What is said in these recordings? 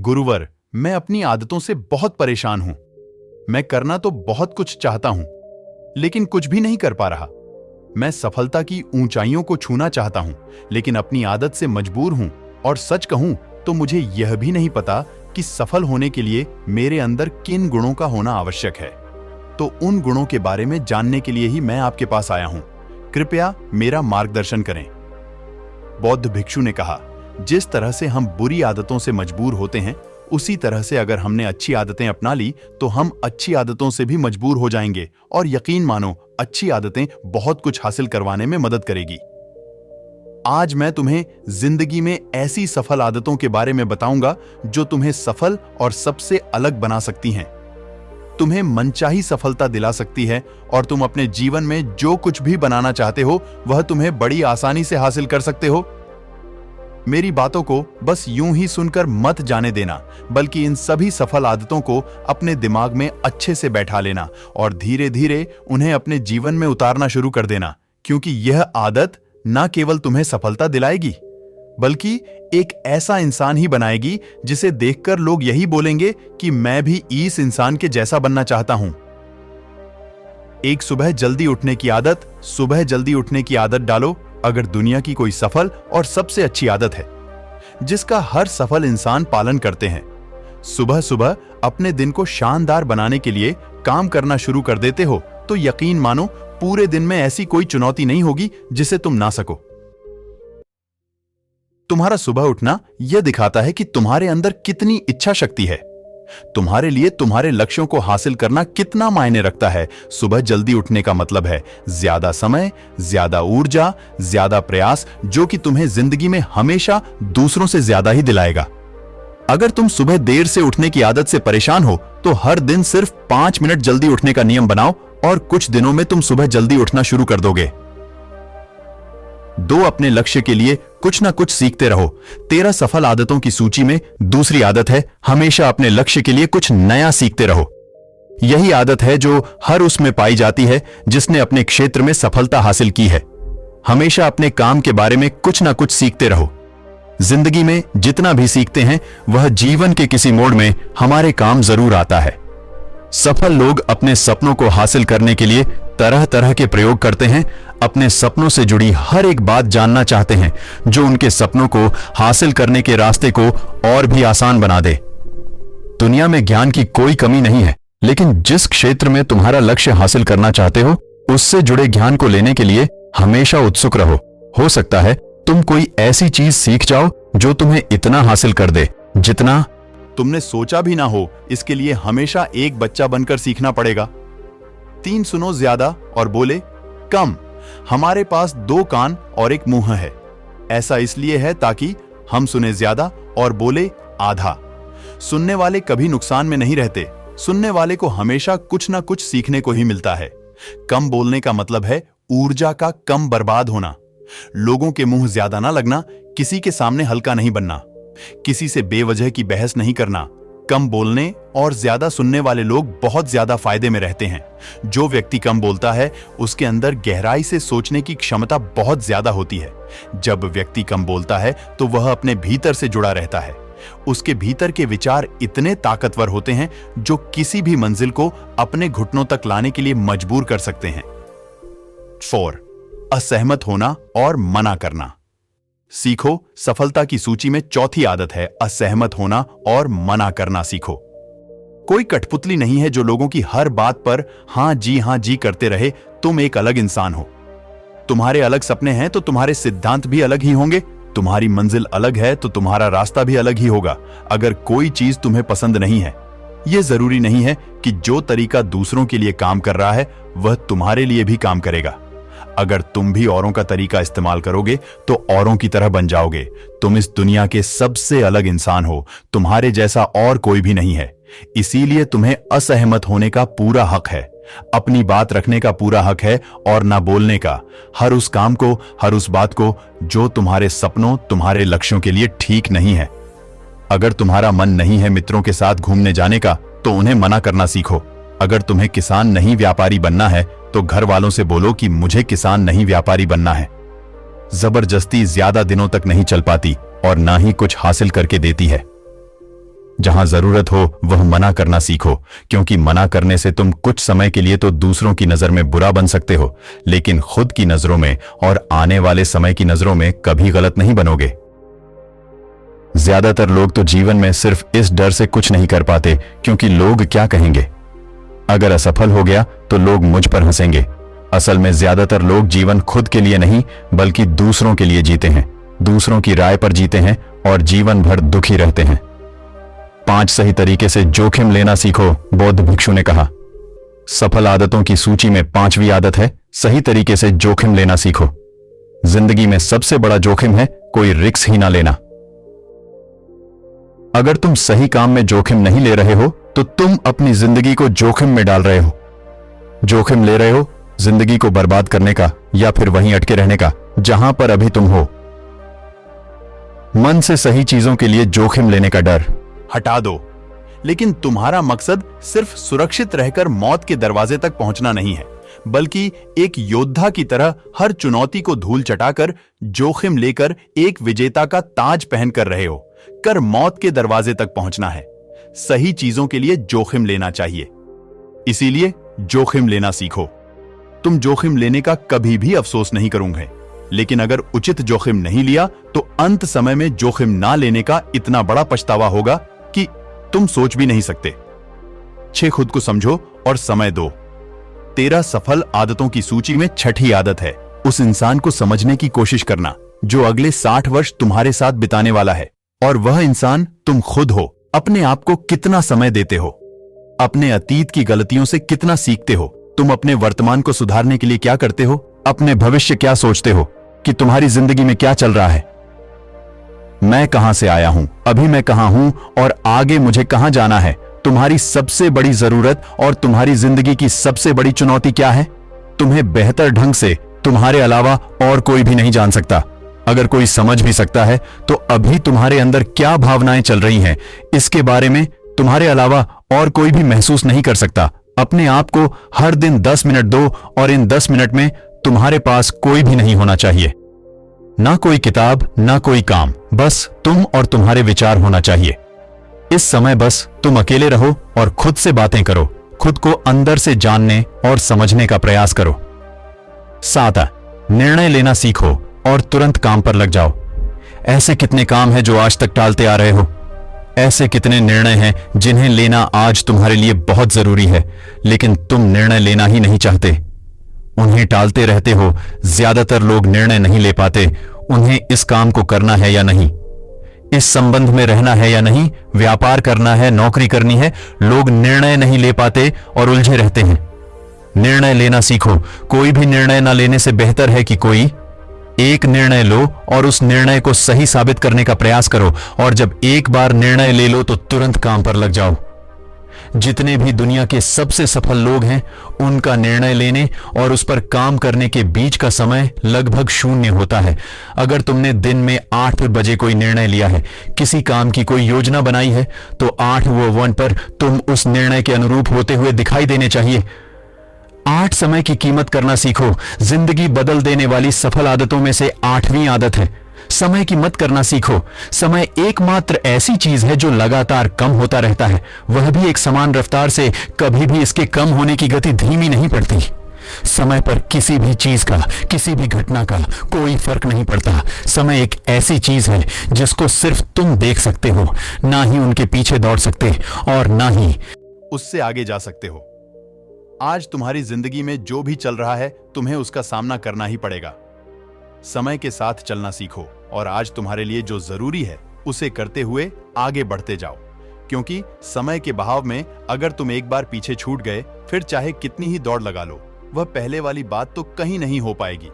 गुरुवर, मैं अपनी आदतों से बहुत परेशान हूं। मैं करना तो बहुत कुछ चाहता हूं, लेकिन कुछ भी नहीं कर पा रहा। मैं सफलता की ऊंचाइयों को छूना चाहता हूं, लेकिन अपनी आदत से मजबूर हूं। और सच कहूं तो मुझे यह भी नहीं पता कि सफल होने के लिए मेरे अंदर किन गुणों का होना आवश्यक है। तो उन गुणों के बारे में जानने के लिए ही मैं आपके पास आया हूं। कृपया मेरा मार्गदर्शन करें। बौद्ध भिक्षु ने कहा, जिस तरह से हम बुरी आदतों से मजबूर होते हैं, उसी तरह से अगर हमने अच्छी आदतें अपना ली तो हम अच्छी आदतों से भी मजबूर हो जाएंगे। और यकीन मानो, अच्छी आदतें बहुत कुछ हासिल करवाने में मदद करेगी। आज मैं तुम्हें जिंदगी में ऐसी सफल आदतों के बारे में बताऊंगा जो तुम्हें सफल और सबसे अलग बना सकती हैं। तुम्हें मनचाही सफलता दिला सकती है और तुम अपने जीवन में जो कुछ भी बनाना चाहते हो वह तुम्हें बड़ी आसानी से हासिल कर सकते हो। मेरी बातों को बस यूं ही सुनकर मत जाने देना, बल्कि इन सभी सफल आदतों को अपने दिमाग में अच्छे से बैठा लेना और धीरे धीरे उन्हें अपने जीवन में उतारना शुरू कर देना। क्योंकि यह आदत न केवल तुम्हें सफलता दिलाएगी, बल्कि एक ऐसा इंसान ही बनाएगी जिसे देखकर लोग यही बोलेंगे कि मैं भी इस इंसान के जैसा बनना चाहता हूं। एक सुबह जल्दी उठने की आदत। सुबह जल्दी उठने की आदत डालो। अगर दुनिया की कोई सफल और सबसे अच्छी आदत है जिसका हर सफल इंसान पालन करते हैं, सुबह सुबह अपने दिन को शानदार बनाने के लिए काम करना शुरू कर देते हो, तो यकीन मानो पूरे दिन में ऐसी कोई चुनौती नहीं होगी जिसे तुम ना सको। तुम्हारा सुबह उठना यह दिखाता है कि तुम्हारे अंदर कितनी इच्छा शक्ति है। तुम्हारे लिए तुम्हारे लक्ष्यों को हासिल करना कितना मायने रखता है। सुबह जल्दी उठने का मतलब है ज्यादा समय, ज्यादा ऊर्जा, ज्यादा प्रयास, जो कि तुम्हें जिंदगी में हमेशा दूसरों से ज्यादा ही दिलाएगा। अगर तुम सुबह देर से उठने की आदत से परेशान हो तो हर दिन सिर्फ 5 मिनट जल्दी उठने का नियम बनाओ और कुछ दिनों में तुम सुबह जल्दी उठना शुरू कर दोगे। 2 अपने लक्ष्य के लिए कुछ ना कुछ सीखते रहो। 13 सफल आदतों की सूची में दूसरी आदत है हमेशा अपने लक्ष्य के लिए कुछ नया सीखते रहो। यही आदत है जो हर उसमें पाई जाती है जिसने अपने क्षेत्र में सफलता हासिल की है। हमेशा अपने काम के बारे में कुछ ना कुछ सीखते रहो। जिंदगी में जितना भी सीखते हैं वह जीवन के किसी मोड़ में हमारे काम जरूर आता है। सफल लोग अपने सपनों को हासिल करने के लिए तरह तरह के प्रयोग करते हैं। अपने सपनों से जुड़ी हर एक बात जानना चाहते हैं जो उनके सपनों को हासिल करने के रास्ते को और भी आसान बना दे। दुनिया में ज्ञान की कोई कमी नहीं है, लेकिन जिस क्षेत्र में तुम्हारा लक्ष्य हासिल करना चाहते हो उससे जुड़े ज्ञान को लेने के लिए हमेशा उत्सुक रहो। हो सकता है तुम कोई ऐसी चीज सीख जाओ जो तुम्हें इतना हासिल कर दे जितना तुमने सोचा भी ना हो। इसके लिए हमेशा एक बच्चा बनकर सीखना पड़ेगा। 3 सुनो ज्यादा और बोले कम। हमारे पास 2 कान और 1 मुंह है। ऐसा इसलिए है ताकि हम सुने ज्यादा और बोले आधा। सुनने वाले कभी नुकसान में नहीं रहते। सुनने वाले को हमेशा कुछ ना कुछ सीखने को ही मिलता है। कम बोलने का मतलब है ऊर्जा का कम बर्बाद होना। लोगों के मुंह ज्यादा ना लगना। किसी के सामने हल्का नहीं बनना। किसी से बेवजह की बहस नहीं करना। कम बोलने और ज्यादा सुनने वाले लोग बहुत ज्यादा फायदे में रहते हैं। जो व्यक्ति कम बोलता है उसके अंदर गहराई से सोचने की क्षमता बहुत ज्यादा होती है। जब व्यक्ति कम बोलता है तो वह अपने भीतर से जुड़ा रहता है। उसके भीतर के विचार इतने ताकतवर होते हैं जो किसी भी मंजिल को अपने घुटनों तक लाने के लिए मजबूर कर सकते हैं। 4 असहमत होना और मना करना सीखो। सफलता की सूची में चौथी आदत है असहमत होना और मना करना सीखो। कोई कठपुतली नहीं है जो लोगों की हर बात पर हां जी करते रहे। तुम एक अलग इंसान हो। तुम्हारे अलग सपने हैं तो तुम्हारे सिद्धांत भी अलग ही होंगे। तुम्हारी मंजिल अलग है तो तुम्हारा रास्ता भी अलग ही होगा। अगर कोई चीज तुम्हें पसंद नहीं है, यह जरूरी नहीं है कि जो तरीका दूसरों के लिए काम कर रहा है वह तुम्हारे लिए भी काम करेगा। अगर तुम भी औरों का तरीका इस्तेमाल करोगे तो औरों की तरह बन जाओगे। तुम इस दुनिया के सबसे अलग इंसान हो। तुम्हारे जैसा और कोई भी नहीं है। इसीलिए तुम्हें असहमत होने का पूरा हक है। अपनी बात रखने का पूरा हक है और ना बोलने का। हर उस काम को, हर उस बात को जो तुम्हारे सपनों, तुम्हारे लक्ष्यों के लिए ठीक नहीं है। अगर तुम्हारा मन नहीं है मित्रों के साथ घूमने जाने का तो उन्हें मना करना सीखो। अगर तुम्हें किसान नहीं व्यापारी बनना है तो घर वालों से बोलो कि मुझे किसान नहीं व्यापारी बनना है। जबरदस्ती ज्यादा दिनों तक नहीं चल पाती और ना ही कुछ हासिल करके देती है। जहां जरूरत हो वह मना करना सीखो, क्योंकि मना करने से तुम कुछ समय के लिए तो दूसरों की नजर में बुरा बन सकते हो, लेकिन खुद की नजरों में और आने वाले समय की नजरों में कभी गलत नहीं बनोगे। ज्यादातर लोग तो जीवन में सिर्फ इस डर से कुछ नहीं कर पाते क्योंकि लोग क्या कहेंगे। अगर असफल हो गया तो लोग मुझ पर हंसेंगे। असल में ज्यादातर लोग जीवन खुद के लिए नहीं बल्कि दूसरों के लिए जीते हैं, दूसरों की राय पर जीते हैं और जीवन भर दुखी रहते हैं। 5 सही तरीके से जोखिम लेना सीखो, बौद्ध भिक्षु ने कहा। सफल आदतों की सूची में 5वीं आदत है सही तरीके से जोखिम लेना सीखो। जिंदगी में सबसे बड़ा जोखिम है कोई रिस्क ही ना लेना। अगर तुम सही काम में जोखिम नहीं ले रहे हो तो तुम अपनी जिंदगी को जोखिम में डाल रहे हो। जोखिम ले रहे हो जिंदगी को बर्बाद करने का या फिर वहीं अटके रहने का जहां पर अभी तुम हो। मन से सही चीजों के लिए जोखिम लेने का डर हटा दो। लेकिन तुम्हारा मकसद सिर्फ सुरक्षित रहकर मौत के दरवाजे तक पहुंचना नहीं है, बल्कि एक योद्धा की तरह हर चुनौती को धूल चटाकर जोखिम लेकर एक विजेता का ताज पहनकर रहे हो कर मौत के दरवाजे तक पहुंचना है। सही चीजों के लिए जोखिम लेना चाहिए, इसीलिए जोखिम लेना सीखो। तुम जोखिम लेने का कभी भी अफसोस नहीं करोगे, लेकिन अगर उचित जोखिम नहीं लिया तो अंत समय में जोखिम ना लेने का इतना बड़ा पछतावा होगा कि तुम सोच भी नहीं सकते। 6 खुद को समझो और समय दो। 13 सफल आदतों की सूची में 6ठी आदत है उस इंसान को समझने की कोशिश करना जो अगले 60 वर्ष तुम्हारे साथ बिताने वाला है, और वह इंसान तुम खुद हो। अपने आप को कितना समय देते हो, अपने अतीत की गलतियों से कितना सीखते हो, तुम अपने वर्तमान को सुधारने के लिए क्या करते हो, अपने भविष्य क्या सोचते हो कि तुम्हारी जिंदगी में क्या चल रहा है। मैं कहां से आया हूं, अभी मैं कहां हूं और आगे मुझे कहां जाना है। तुम्हारी सबसे बड़ी जरूरत और तुम्हारी जिंदगी की सबसे बड़ी चुनौती क्या है, तुम्हें बेहतर ढंग से तुम्हारे अलावा और कोई भी नहीं जान सकता। अगर कोई समझ भी सकता है तो अभी तुम्हारे अंदर क्या भावनाएं चल रही हैं इसके बारे में तुम्हारे अलावा और कोई भी महसूस नहीं कर सकता। अपने आप को हर दिन 10 मिनट दो और इन 10 मिनट में तुम्हारे पास कोई भी नहीं होना चाहिए, ना कोई किताब ना कोई काम, बस तुम और तुम्हारे विचार होना चाहिए। इस समय बस तुम अकेले रहो और खुद से बातें करो, खुद को अंदर से जानने और समझने का प्रयास करो। 7 निर्णय लेना सीखो और तुरंत काम पर लग जाओ। ऐसे कितने काम हैं जो आज तक टालते आ रहे हो, ऐसे कितने निर्णय हैं जिन्हें लेना आज तुम्हारे लिए बहुत जरूरी है, लेकिन तुम निर्णय लेना ही नहीं चाहते, उन्हें टालते रहते हो। ज्यादातर लोग निर्णय नहीं ले पाते, उन्हें इस काम को करना है या नहीं, इस संबंध में रहना है या नहीं, व्यापार करना है, नौकरी करनी है। लोग निर्णय नहीं ले पाते और उलझे रहते हैं। निर्णय लेना सीखो। कोई भी निर्णय ना लेने से बेहतर है कि कोई एक निर्णय लो और उस निर्णय को सही साबित करने का प्रयास करो, और जब एक बार निर्णय ले लो तो तुरंत काम पर लग जाओ। जितने भी दुनिया के सबसे सफल लोग हैं उनका निर्णय लेने और उस पर काम करने के बीच का समय लगभग 0 होता है। अगर तुमने दिन में 8 बजे कोई निर्णय लिया है, किसी काम की कोई योजना बनाई है, तो 8 पर तुम उस निर्णय के अनुरूप होते हुए दिखाई देने चाहिए। 8 समय की कीमत करना सीखो। जिंदगी बदल देने वाली सफल आदतों में से 8वीं आदत है समय की मत करना सीखो। समय एकमात्र ऐसी चीज है जो लगातार कम होता रहता है, वह भी एक समान रफ्तार से। कभी भी इसके कम होने की गति धीमी नहीं पड़ती। समय पर किसी भी चीज का, किसी भी घटना का कोई फर्क नहीं पड़ता। समय एक ऐसी चीज है जिसको सिर्फ तुम देख सकते हो, ना ही उनके पीछे दौड़ सकते और ना ही उससे आगे जा सकते हो। आज तुम्हारी जिंदगी में जो भी चल रहा है तुम्हें उसका सामना करना ही पड़ेगा। समय के साथ चलना सीखो और आज तुम्हारे लिए जो जरूरी है उसे करते हुए आगे बढ़ते जाओ, क्योंकि समय के बहाव में अगर तुम एक बार पीछे छूट गए फिर चाहे कितनी ही दौड़ लगा लो, वह पहले वाली बात तो कहीं नहीं हो पाएगी।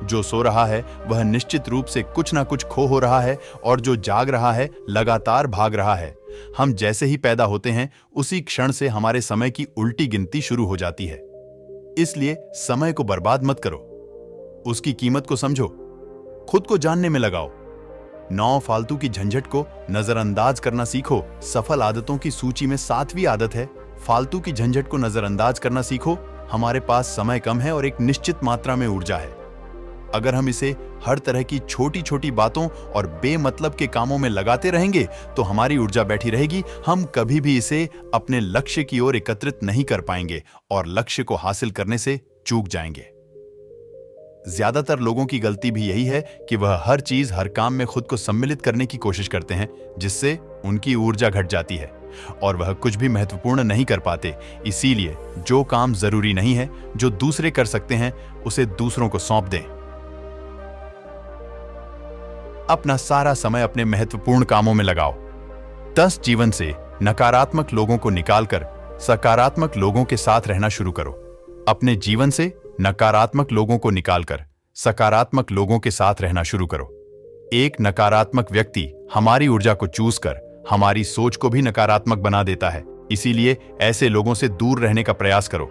जो सो रहा है वह निश्चित रूप से कुछ ना कुछ खो हो रहा है, और जो जाग रहा है लगातार भाग रहा है। हम जैसे ही पैदा होते हैं उसी क्षण से हमारे समय की उल्टी गिनती शुरू हो जाती है। इसलिए समय को बर्बाद मत करो, उसकी कीमत को समझो, खुद को जानने में लगाओ। 9 फालतू की झंझट को नजरअंदाज करना सीखो। सफल आदतों की सूची में 7वीं आदत है फालतू की झंझट को नजरअंदाज करना सीखो। हमारे पास समय कम है और एक निश्चित मात्रा में ऊर्जा है। अगर हम इसे हर तरह की छोटी छोटी बातों और बेमतलब के कामों में लगाते रहेंगे तो हमारी ऊर्जा बैठी रहेगी। हम कभी भी इसे अपने लक्ष्य की ओर एकत्रित नहीं कर पाएंगे और लक्ष्य को हासिल करने से चूक जाएंगे। ज्यादातर लोगों की गलती भी यही है कि वह हर चीज हर काम में खुद को सम्मिलित करने की कोशिश करते हैं, जिससे उनकी ऊर्जा घट जाती है और वह कुछ भी महत्वपूर्ण नहीं कर पाते। इसीलिए जो काम जरूरी नहीं है, जो दूसरे कर सकते हैं, उसे दूसरों को सौंप दें। अपना सारा समय अपने महत्वपूर्ण कामों में लगाओ। 10 जीवन से नकारात्मक लोगों को निकालकर सकारात्मक लोगों के साथ रहना शुरू करो। अपने जीवन से नकारात्मक लोगों को निकालकर सकारात्मक लोगों के साथ रहना शुरू करो। एक नकारात्मक व्यक्ति हमारी ऊर्जा को चूस कर हमारी सोच को भी नकारात्मक बना देता है। इसीलिए ऐसे लोगों से दूर रहने का प्रयास करो।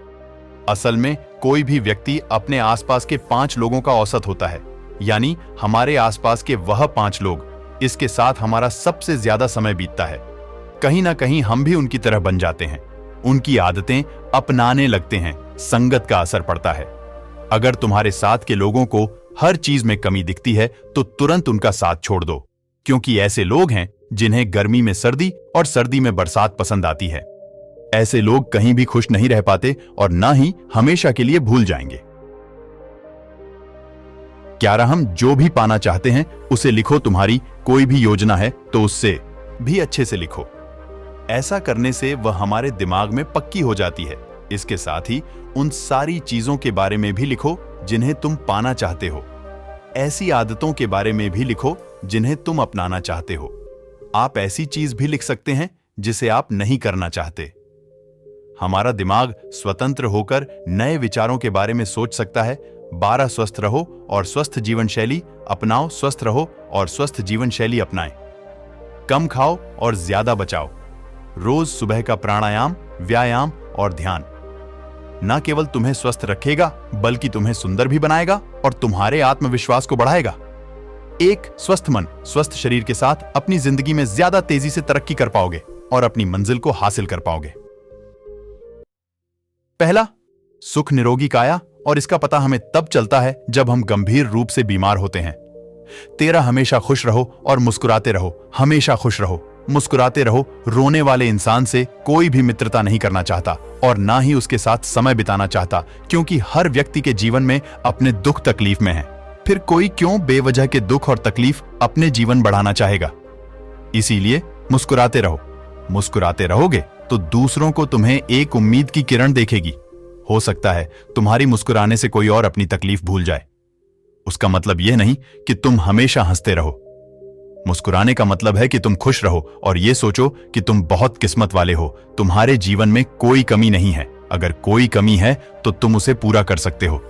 असल में कोई भी व्यक्ति अपने आसपास के 5 लोगों का औसत होता है, यानी हमारे आसपास के वह 5 लोग, इसके साथ हमारा सबसे ज्यादा समय बीतता है। कहीं ना कहीं हम भी उनकी तरह बन जाते हैं, उनकी आदतें अपनाने लगते हैं, संगत का असर पड़ता है। अगर तुम्हारे साथ के लोगों को हर चीज में कमी दिखती है तो तुरंत उनका साथ छोड़ दो, क्योंकि ऐसे लोग हैं जिन्हें गर्मी में सर्दी और सर्दी में बरसात पसंद आती है। ऐसे लोग कहीं भी खुश नहीं रह पाते और ना ही हमेशा के लिए भूल जाएंगे। 11 हम जो भी पाना चाहते हैं उसे लिखो। तुम्हारी कोई भी योजना है तो उससे भी अच्छे से लिखो। ऐसा करने से वह हमारे दिमाग में पक्की हो जाती है। इसके साथ ही उन सारी चीजों के बारे में भी लिखो जिन्हें तुम पाना चाहते हो। ऐसी आदतों के बारे में भी लिखो जिन्हें तुम अपनाना चाहते हो। आप ऐसी चीज भी लिख सकते हैं जिसे आप नहीं करना चाहते। हमारा दिमाग स्वतंत्र होकर नए विचारों के बारे में सोच सकता है। 12 स्वस्थ रहो और स्वस्थ जीवन शैली अपनाओ। स्वस्थ रहो और स्वस्थ जीवन शैली अपनाएं। कम खाओ और ज्यादा बचाओ। रोज सुबह का प्राणायाम, व्यायाम और ध्यान न केवल तुम्हें स्वस्थ रखेगा बल्कि तुम्हें सुंदर भी बनाएगा और तुम्हारे आत्मविश्वास को बढ़ाएगा। एक स्वस्थ मन, स्वस्थ शरीर के साथ अपनी जिंदगी में ज्यादा तेजी से तरक्की कर पाओगे और अपनी मंजिल को हासिल कर पाओगे। पहला, सुख निरोगी काया, और इसका पता हमें तब चलता है जब हम गंभीर रूप से बीमार होते हैं। 13 हमेशा खुश रहो और मुस्कुराते रहो। हमेशा खुश रहो, मुस्कुराते रहो। रोने वाले इंसान से कोई भी मित्रता नहीं करना चाहता और ना ही उसके साथ समय बिताना चाहता, क्योंकि हर व्यक्ति के जीवन में अपने दुख तकलीफ में है। फिर कोई क्यों बेवजह के दुख और तकलीफ अपने जीवन बढ़ाना चाहेगा। इसीलिए मुस्कुराते रहो। मुस्कुराते रहोगे तो दूसरों को तुम्हें एक उम्मीद की किरण देखेगी। हो सकता है तुम्हारी मुस्कुराने से कोई और अपनी तकलीफ भूल जाए। उसका मतलब यह नहीं कि तुम हमेशा हंसते रहो। मुस्कुराने का मतलब है कि तुम खुश रहो और यह सोचो कि तुम बहुत किस्मत वाले हो। तुम्हारे जीवन में कोई कमी नहीं है। अगर कोई कमी है तो तुम उसे पूरा कर सकते हो।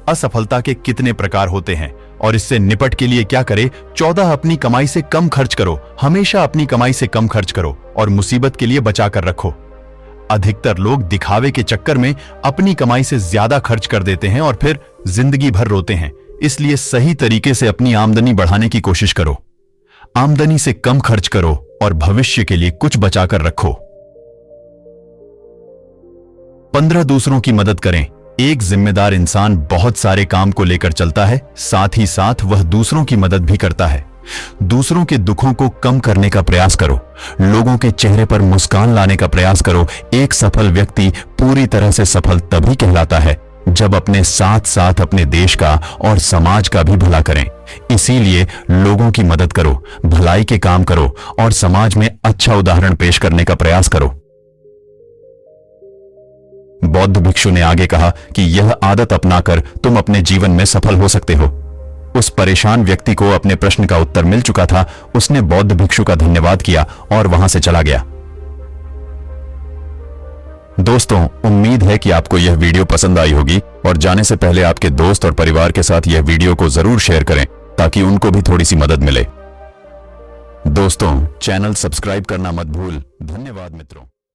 असफलता के कितने प्रकार होते हैं और इससे निपट के लिए क्या करें? 14 अपनी कमाई से कम खर्च करो। हमेशा अपनी कमाई से कम खर्च करो और मुसीबत के लिए बचा कर रखो। अधिकतर लोग दिखावे के चक्कर में अपनी कमाई से ज्यादा खर्च कर देते हैं और फिर जिंदगी भर रोते हैं। इसलिए सही तरीके से अपनी आमदनी बढ़ाने की कोशिश करो। आमदनी से कम खर्च करो और भविष्य के लिए कुछ बचाकर रखो। 15 दूसरों की मदद करें। एक जिम्मेदार इंसान बहुत सारे काम को लेकर चलता है, साथ ही साथ वह दूसरों की मदद भी करता है। दूसरों के दुखों को कम करने का प्रयास करो। लोगों के चेहरे पर मुस्कान लाने का प्रयास करो। एक सफल व्यक्ति पूरी तरह से सफल तभी कहलाता है जब अपने साथ साथ अपने देश का और समाज का भी भला करें। इसीलिए लोगों की मदद करो, भलाई के काम करो और समाज में अच्छा उदाहरण पेश करने का प्रयास करो। बौद्ध भिक्षु ने आगे कहा कि यह आदत अपनाकर तुम अपने जीवन में सफल हो सकते हो। उस परेशान व्यक्ति को अपने प्रश्न का उत्तर मिल चुका था। उसने बौद्ध भिक्षु का धन्यवाद किया और वहां से चला गया। दोस्तों, उम्मीद है कि आपको यह वीडियो पसंद आई होगी और जाने से पहले आपके दोस्त और परिवार के साथ यह वीडियो को जरूर शेयर करें ताकि उनको भी थोड़ी सी मदद मिले। दोस्तों, चैनल सब्सक्राइब करना मत भूल। धन्यवाद मित्रों।